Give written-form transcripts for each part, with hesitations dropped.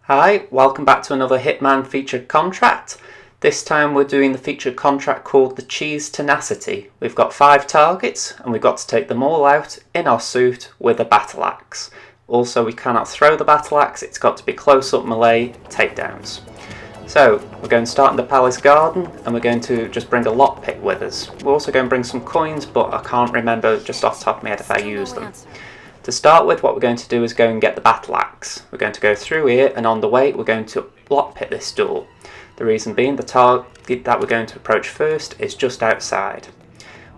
Hi, welcome back to another Hitman featured contract. This time we're doing the featured contract called the Cheese Tenacity. We've got 5 targets and we've got to take them all out in our suit with a battle axe. Also, we cannot throw the battle axe, it's got to be close-up melee takedowns. So, we're going to start in the palace garden and we're going to just bring a lockpick with us. We're also going to bring some coins, but I can't remember just off the top of my head if I use them. To start with, what we're going to do is go and get the battle axe. We're going to go through here, and on the way we're going to lockpick this door. The reason being, the target that we're going to approach first is just outside.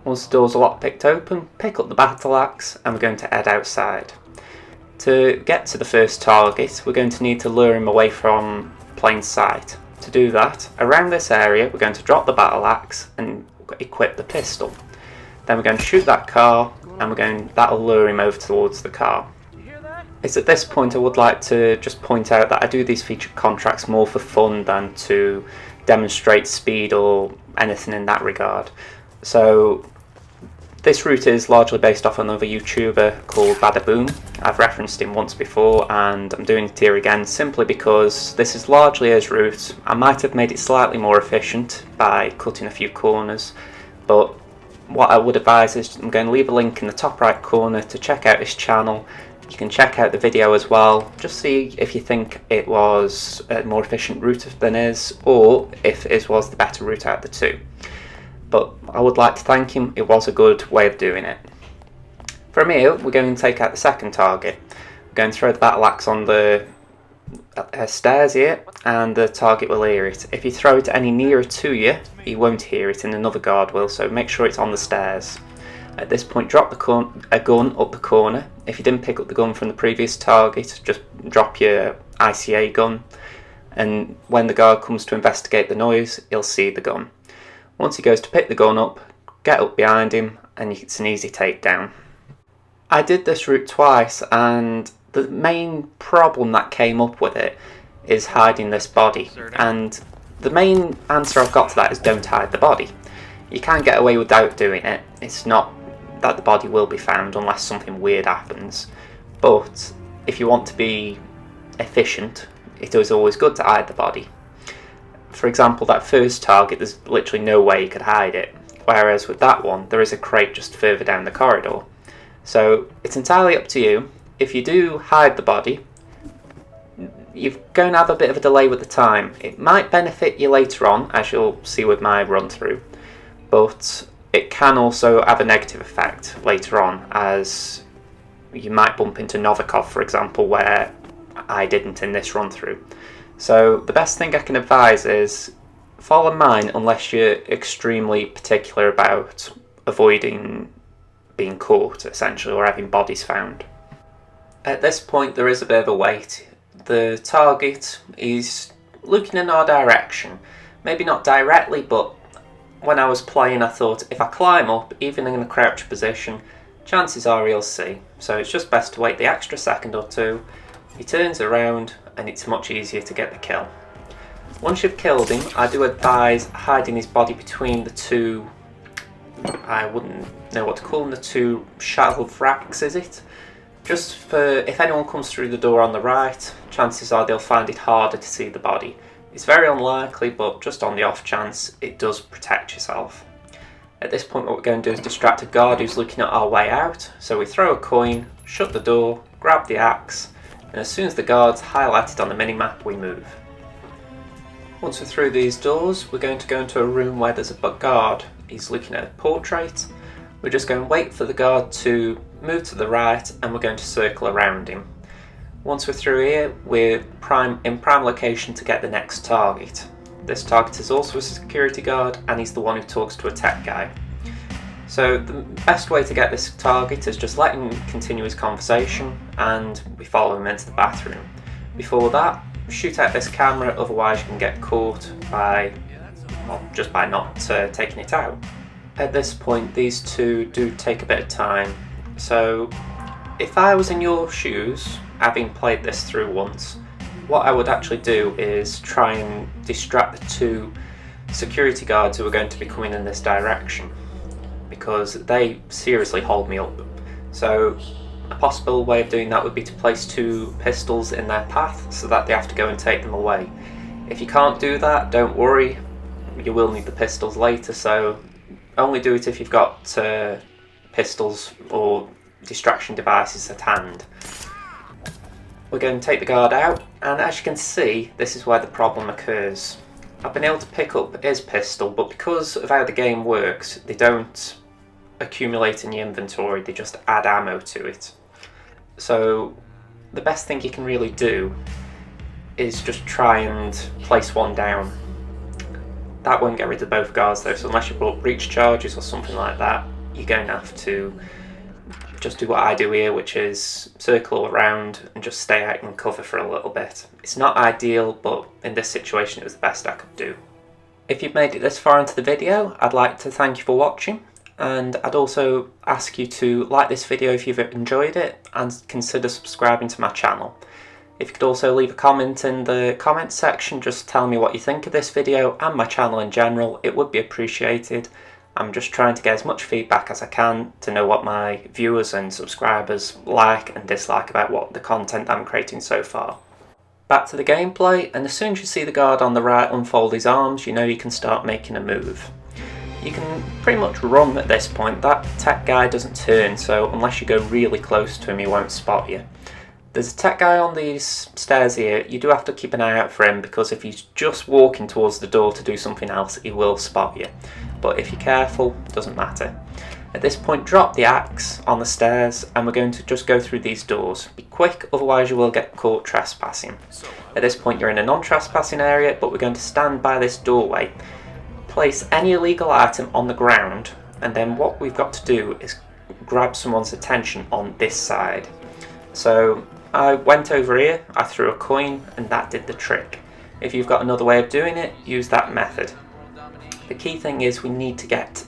Once the doors are lockpicked open, pick up the battle axe and we're going to head outside. To get to the first target, we're going to need to lure him away from plain sight. To do that, around this area we're going to drop the battle axe and equip the pistol. Then we're going to shoot that car, and that'll lure him over towards the car. It's at this point I would like to just point out that I do these featured contracts more for fun than to demonstrate speed or anything in that regard. So this route is largely based off another YouTuber called Badaboom. I've referenced him once before and I'm doing it here again simply because this is largely his route. I might have made it slightly more efficient by cutting a few corners, but what I would advise is I'm going to leave a link in the top right corner to check out his channel. You can check out the video as well, just see if you think it was a more efficient route than his, or if his was the better route out of the two. But I would like to thank him, it was a good way of doing it. From here we're going to take out the second target. We're going to throw the battle axe on the stairs here and the target will hear it. If you throw it any nearer to you, he won't hear it and another guard will, so make sure it's on the stairs. At this point drop a gun up the corner. If you didn't pick up the gun from the previous target, just drop your ICA gun, and when the guard comes to investigate the noise, he'll see the gun. Once he goes to pick the gun up, get up behind him and it's an easy takedown. I did this route twice and the main problem that came up with it is hiding this body, and the main answer I've got to that is don't hide the body. You can't get away without doing it. It's not that the body will be found unless something weird happens, but if you want to be efficient, it is always good to hide the body. For example, that first target, there's literally no way you could hide it, whereas with that one there is a crate just further down the corridor. So it's entirely up to you. If you do hide the body, you're going to have a bit of a delay with the time. It might benefit you later on, as you'll see with my run through, but it can also have a negative effect later on, as you might bump into Novikov, for example, where I didn't in this run through. So the best thing I can advise is follow mine unless you're extremely particular about avoiding being caught, essentially, or having bodies found. At this point there is a bit of a wait. The target is looking in our direction. Maybe not directly, but when I was playing I thought if I climb up, even in a crouch position, chances are he'll see. So it's just best to wait the extra second or two. He turns around and it's much easier to get the kill. Once you've killed him, I do advise hiding his body between the two, I wouldn't know what to call them, the two shelf racks, is it? Just for if anyone comes through the door on the right, chances are they'll find it harder to see the body. It's very unlikely, but just on the off chance, it does protect yourself. At this point what we're going to do is distract a guard who's looking at our way out, so we throw a coin, shut the door, grab the axe, and as soon as the guard's highlighted on the minimap, we move. Once we're through these doors, we're going to go into a room where there's a guard. He's looking at a portrait. We're just going to wait for the guard to move to the right and we're going to circle around him. Once we're through here, we're in prime location to get the next target. This target is also a security guard and he's the one who talks to a tech guy. So the best way to get this target is just let him continue his conversation and we follow him into the bathroom. Before that, shoot out this camera, otherwise you can get caught by not taking it out. At this point these two do take a bit of time, so if I was in your shoes, having played this through once, what I would actually do is try and distract the two security guards who are going to be coming in this direction, because they seriously hold me up. So A possible way of doing that would be to place 2 pistols in their path so that they have to go and take them away. If you can't do that, don't worry, you will need the pistols later, so only do it if you've got pistols or distraction devices at hand. We're going to take the guard out, and as you can see, this is where the problem occurs. I've been able to pick up his pistol, but because of how the game works, they don't accumulate in your inventory, they just add ammo to it. So the best thing you can really do is just try and place one down. That won't get rid of both guards though, so unless you brought breach charges or something like that, you're going to have to just do what I do here, which is circle around and just stay out in cover for a little bit. It's not ideal, but in this situation it was the best I could do. If you've made it this far into the video, I'd like to thank you for watching, and I'd also ask you to like this video if you've enjoyed it and consider subscribing to my channel. If you could also leave a comment in the comments section just telling me what you think of this video and my channel in general, it would be appreciated. I'm just trying to get as much feedback as I can to know what my viewers and subscribers like and dislike about what the content I'm creating so far. Back to the gameplay, and as soon as you see the guard on the right unfold his arms, you know you can start making a move. You can pretty much run at this point. That tech guy doesn't turn, so unless you go really close to him he won't spot you. There's a tech guy on these stairs here. You do have to keep an eye out for him, because if he's just walking towards the door to do something else, he will spot you. But if you're careful, it doesn't matter. At this point, drop the axe on the stairs, and we're going to just go through these doors. Be quick, otherwise you will get caught trespassing. At this point you're in a non-trespassing area, but we're going to stand by this doorway. Place any illegal item on the ground, and then what we've got to do is grab someone's attention on this side. So I went over here, I threw a coin, and that did the trick. If you've got another way of doing it, use that method. The key thing is we need to get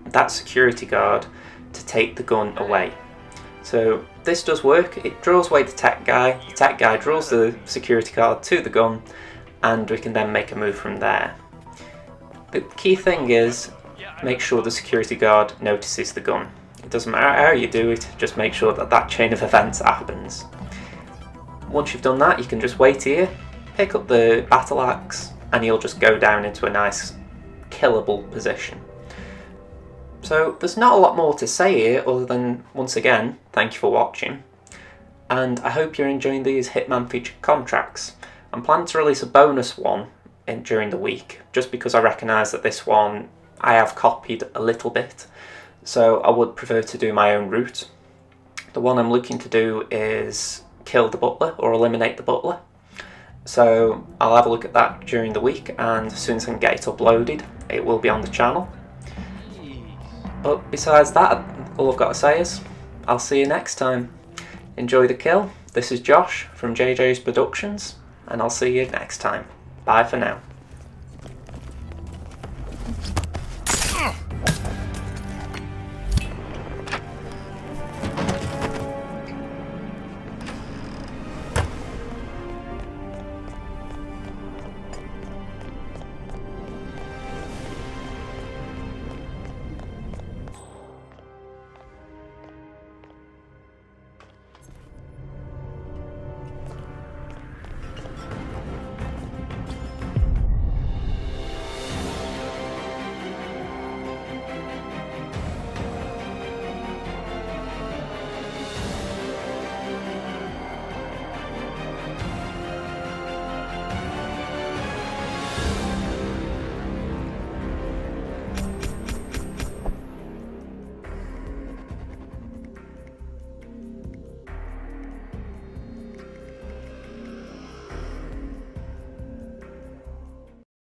that security guard to take the gun away. So this does work. It draws away the tech guy draws the security guard to the gun, and we can then make a move from there. The key thing is make sure the security guard notices the gun. It doesn't matter how you do it, just make sure that that chain of events happens. Once you've done that, you can just wait here, pick up the battle axe, and you'll just go down into a nice killable position. So there's not a lot more to say here other than, once again, thank you for watching, and I hope you're enjoying these Hitman featured contracts. I'm planning to release a bonus one during the week, just because I recognise that this one I have copied a little bit, so I would prefer to do my own route. The one I'm looking to do is kill the butler or eliminate the butler. So I'll have a look at that during the week, and as soon as I can get it uploaded, it will be on the channel. But besides that, all I've got to say is, I'll see you next time. Enjoy the kill. This is Josh from JJ's Productions, and I'll see you next time. Bye for now.